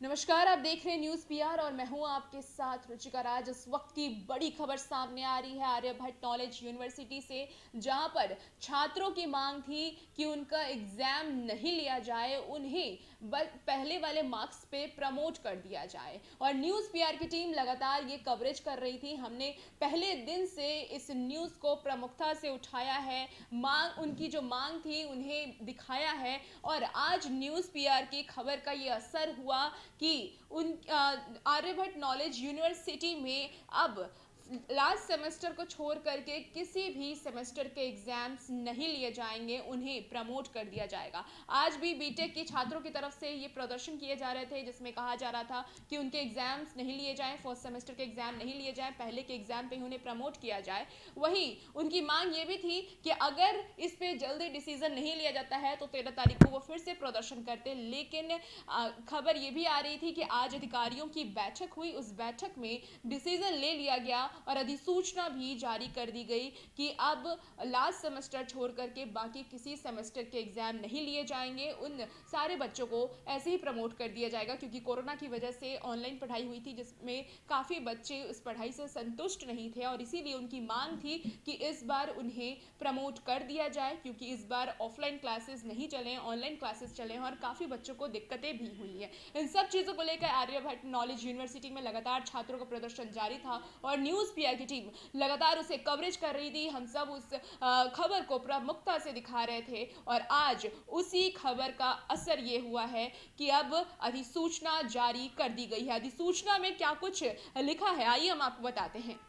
नमस्कार, आप देख रहे हैं न्यूज़ पीआर और मैं हूं आपके साथ रुचिका राज। इस वक्त की बड़ी खबर सामने आ रही है आर्यभट्ट नॉलेज यूनिवर्सिटी से, जहां पर छात्रों की मांग थी कि उनका एग्जाम नहीं लिया जाए, उन्हें पहले वाले मार्क्स पे प्रमोट कर दिया जाए। और न्यूज़ पीआर की टीम लगातार ये कवरेज कर रही थी। हमने पहले दिन से इस न्यूज़ को प्रमुखता से उठाया है, उनकी जो मांग थी उन्हें दिखाया है। और आज न्यूज़ पीआर की खबर का ये असर हुआ कि उन आर्यभट्ट नॉलेज यूनिवर्सिटी में अब लास्ट सेमेस्टर को छोड़ करके किसी भी सेमेस्टर के एग्जाम्स नहीं लिए जाएंगे, उन्हें प्रमोट कर दिया जाएगा। आज भी बीटेक के छात्रों की तरफ से ये प्रदर्शन किए जा रहे थे, जिसमें कहा जा रहा था कि उनके एग्जाम्स नहीं लिए जाएं, फर्स्ट सेमेस्टर के एग्जाम नहीं लिए जाएं, पहले के एग्जाम पे ही उन्हें प्रमोट किया जाए। वहीं उनकी मांग ये भी थी कि अगर इस पे जल्दी डिसीजन नहीं लिया जाता है तो 13 तारीख को वो फिर से प्रदर्शन करते। लेकिन खबर ये भी आ रही थी कि आज अधिकारियों की बैठक हुई, उस बैठक में डिसीजन ले लिया गया और अधिसूचना भी जारी कर दी गई कि अब लास्ट सेमेस्टर छोड़ करके बाकी किसी सेमेस्टर के एग्जाम नहीं लिए जाएंगे। उन सारे बच्चों को ऐसे ही प्रमोट कर दिया जाएगा, क्योंकि कोरोना की वजह से ऑनलाइन पढ़ाई हुई थी, जिसमें काफ़ी बच्चे उस पढ़ाई से संतुष्ट नहीं थे और इसीलिए उनकी मांग थी कि इस बार उन्हें प्रमोट कर दिया जाए, क्योंकि इस बार ऑफलाइन क्लासेस नहीं चले, ऑनलाइन क्लासेस चले और काफ़ी बच्चों को दिक्कतें भी हुई हैं। इन सब चीज़ों को लेकर आर्यभट्ट नॉलेज यूनिवर्सिटी में लगातार छात्रों का प्रदर्शन जारी था और न्यूज़ पीआर की टीम लगातार उसे कवरेज कर रही थी। हम सब उस खबर को प्रमुखता से दिखा रहे थे और आज उसी खबर का असर ये हुआ है कि अब अधिसूचना जारी कर दी गई है। अधिसूचना में क्या कुछ लिखा है, आइए हम आपको बताते हैं।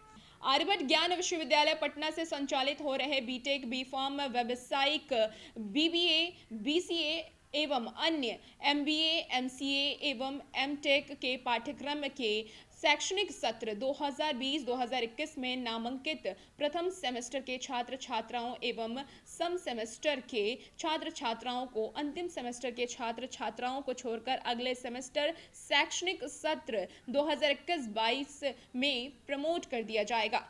आर्यभट्ट ज्ञान विश्वविद्यालय पटना से संचालित हो रहे बीटेक, बीफॉर्म, व्यावसायिक, बीबीए, बीसीए एवं अन्य एमबीए, एमसीए एवं एमटेक के पाठ्यक्रम के शैक्षणिक सत्र 2020-2021 में नामांकित प्रथम सेमेस्टर के छात्र छात्राओं एवं सम सेमेस्टर के छात्र छात्राओं को अंतिम सेमेस्टर के छात्र छात्राओं को छोड़कर अगले सेमेस्टर शैक्षणिक सत्र 2021-22 में प्रमोट कर दिया जाएगा।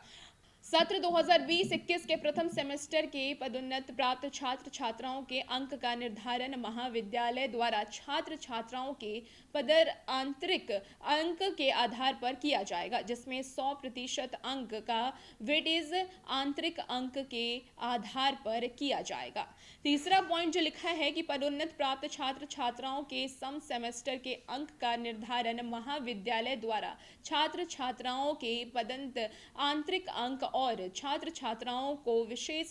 सत्र 2020-21 के प्रथम सेमेस्टर के पदोन्नत प्राप्त छात्र छात्राओं के अंक का निर्धारण महाविद्यालय द्वारा छात्र छात्राओं के पदर आंतरिक अंक के आधार पर किया जाएगा, जिसमें 100% अंक का वेटेज आंतरिक अंक के आधार पर किया जाएगा। तीसरा पॉइंट जो लिखा है कि पदोन्नत प्राप्त छात्र छात्राओं के सम सेमेस्टर के अंक का निर्धारण महाविद्यालय द्वारा छात्र छात्राओं के पदंत आंतरिक अंक और छात्र छात्राओं को विषय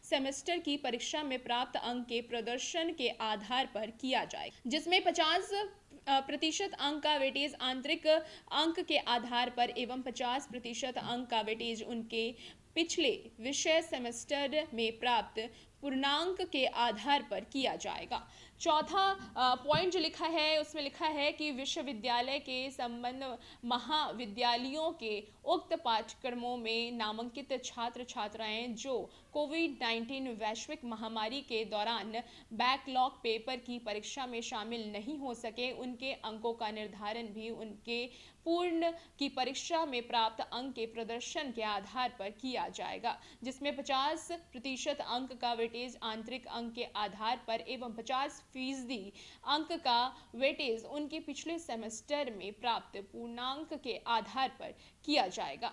सेमेस्टर की परीक्षा में प्राप्त अंक के प्रदर्शन के आधार पर किया जाए, जिसमें 50% अंक का वेटेज आंतरिक अंक के आधार पर एवं 50% अंक का वेटेज उनके पिछले विषय सेमेस्टर में प्राप्त पूर्णांक के आधार पर किया जाएगा। चौथा पॉइंट जो लिखा है उसमें लिखा है कि विश्वविद्यालय के संबंध महाविद्यालयों के उक्त पाठ्यक्रमों में नामांकित छात्र छात्राएं जो कोविड-19 वैश्विक महामारी के दौरान बैकलॉग पेपर की परीक्षा में शामिल नहीं हो सके, उनके अंकों का निर्धारण भी उनके पूर्ण की परीक्षा में प्राप्त अंक के प्रदर्शन के आधार पर किया जाएगा, जिसमें 50% अंक का वेटेज आंतरिक अंक के आधार पर एवं 50% अंक का वेटेज उनके पिछले सेमेस्टर में प्राप्त पूर्णांक के आधार पर किया जाएगा।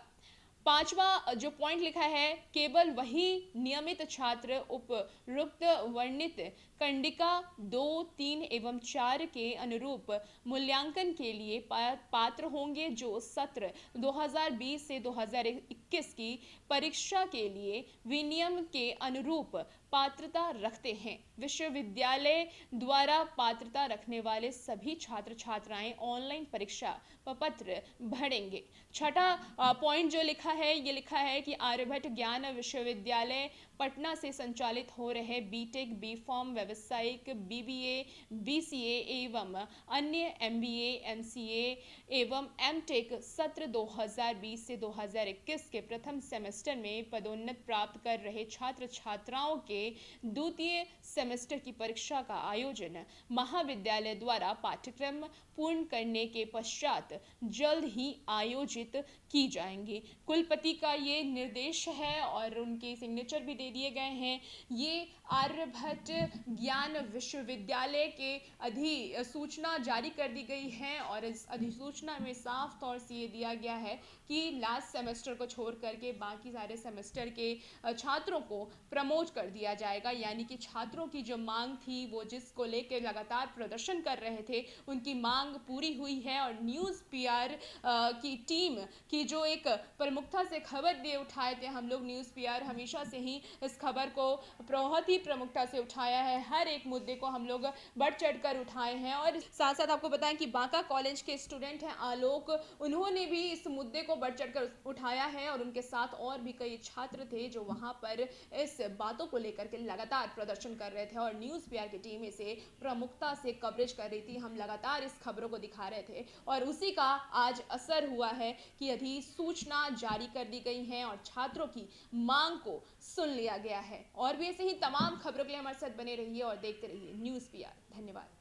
पांचवा जो पॉइंट लिखा है, केवल वही नियमित छात्र उपरोक्त वर्णित कंडिका 2, 3 एवं 4 के अनुरूप मूल्यांकन के लिए पात्र होंगे जो सत्र 2020 से 2021 की परीक्षा के लिए विनियम के अनुरूप पात्रता रखते हैं। विश्वविद्यालय द्वारा पात्रता रखने वाले सभी छात्र छात्राएं ऑनलाइन परीक्षा पत्र भरेंगे। छठा पॉइंट जो लिखा है, ये लिखा है कि आर्यभट्ट ज्ञान विश्वविद्यालय पटना से संचालित हो रहे बीटेक, बीफॉर्म, व्यावसायिक, बीबीए, बीसीए एवं अन्य एमबीए, एमसीए एवं एमटेक सत्र 2020 से 2021 के प्रथम सेमेस्टर में पदोन्नत प्राप्त कर रहे छात्र छात्राओं के द्वितीय सेमेस्टर की परीक्षा का आयोजन महाविद्यालय द्वारा पाठ्यक्रम पूर्ण करने के पश्चात जल्द ही आयोजित की जाएंगी। कुलपति का ये निर्देश है और उनके सिग्नेचर भी दे दिए गए हैं। ये आर्यभट्ट ज्ञान विश्वविद्यालय के अधिसूचना जारी कर दी गई है और इस अधिसूचना में साफ तौर से ये दिया गया है कि लास्ट सेमेस्टर को छोड़ करके बाकी सारे सेमेस्टर के छात्रों को प्रमोट कर दिया जाएगा। यानी कि छात्रों की जो मांग थी, वो जिसको लेकर लगातार प्रदर्शन कर रहे थे, उनकी मांग पूरी हुई है। और न्यूज़ पीआर की टीम की जो एक प्रमुखता से खबर दे उठाए थे हम लोग, न्यूज़ पीआर हमेशा से ही इस खबर को बहुत ही प्रमुखता से उठाया है। हर एक मुद्दे को हम लोग बढ़ चढ़ कर उठाए हैं। और साथ साथ आपको बताएं कि बांका कॉलेज के स्टूडेंट हैं आलोक, उन्होंने भी इस मुद्दे को बढ़ चढ़ कर उठाया है और उनके साथ और भी कई छात्र थे जो वहां पर इस बातों को लेकर के लगातार प्रदर्शन कर रहे थे और न्यूज़ पीआर की टीम इसे प्रमुखता से कवरेज कर रही थी। हम लगातार इस खबरों को दिखा रहे थे और उसी का आज असर हुआ है कि अधिसूचना जारी कर दी गई है और छात्रों की मांग को सुन लिया गया है। और भी ऐसे ही तमाम खबरों के लिए हमारे साथ बने रहिए और देखते रहिए न्यूज़ पीआर। धन्यवाद।